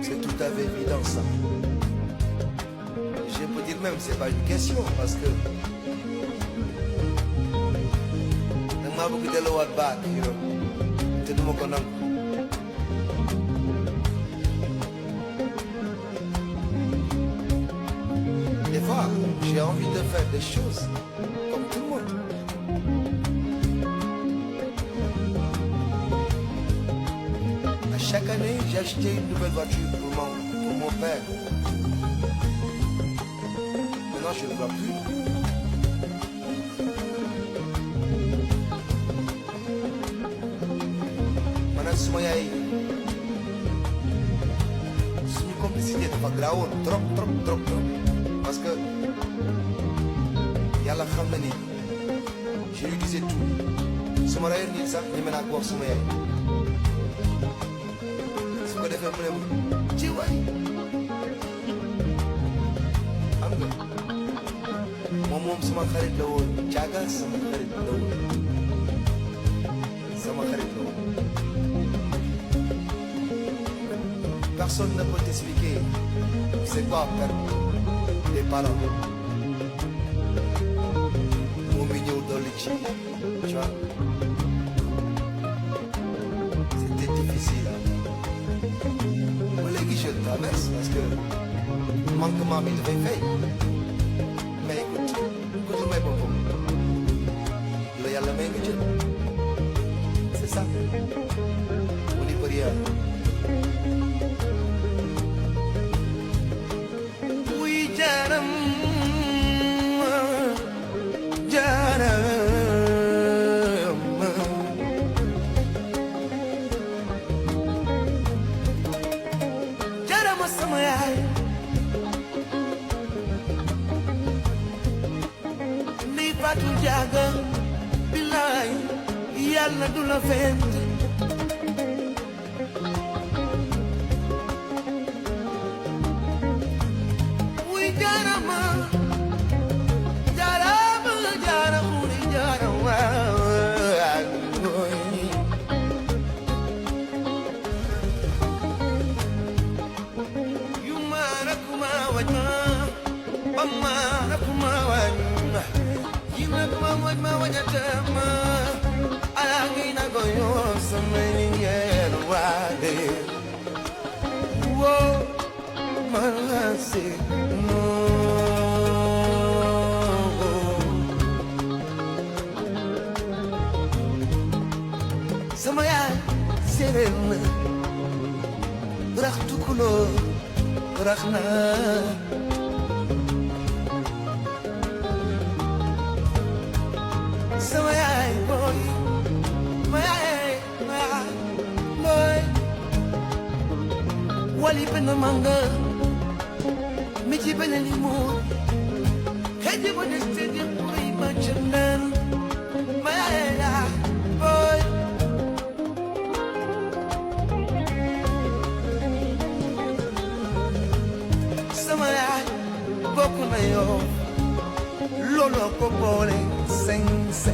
C'est tout à fait évident ça. Je peux dire même c'est pas une question parce que danga maa bëgg delluwaat baat te duma ko nangu. Des fois j'ai envie de faire des choses comme tout le monde. Chaque année, j'ai acheté une nouvelle voiture pour mon père. Maintenant, je ne le vois plus. Maintenant, suma yaay suñu complicité dafa graawoon trop parce que yàlla xam na ni je lui disais tout suma rayoon nit sax ñeme naa ko wax suma yaay. su ko defee mu ne ci waay xam nga moom sama xarit la woon caaga sama xarit la woon personne ne peut t'expliquer c'est quoi perdre des parents moom mi ñëw dolli ci tu vois c'était difficile. Léegi je traverse parce que manquement bi dafay fay mais écoute lu may boppam la yàlla may nga jël c'est ça on n'y peut rien. Oui jaram sama yaay ni Fatou Diaga bilaay yàlla du la fent wuy jaarama jaara xuri jaarama wajatama alangina goyo samengero wade wo malase no samaya serena rakhtu kulo rakhna sama yaay boy ma yaay boy wali ben manga mi ci ben limu kaje bo de stedi boy ma chandan ma yaay boy sama yaay bokk na yow lolo ko boole sense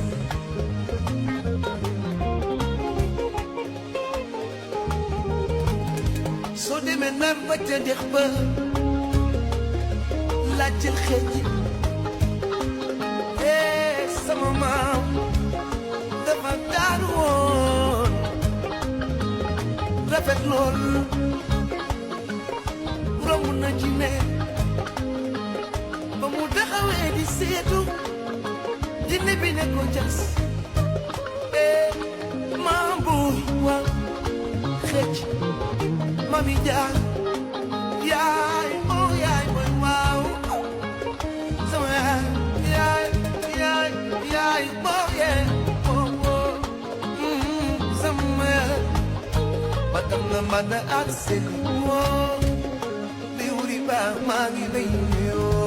soo demee nar ba ca dex ba laajteel xeej sama maam dafa daan woon rafet lool romb na ci ne ba mu taxawee di seetu jinne bi ne ko jas maam buy waaw xëcc mami jaar yaay oh yaay mooy waaw sama yaay oh yaay oh sama yaay ba tam nga mën a ak seen woo li wuri ba maa ngi lay nuyoo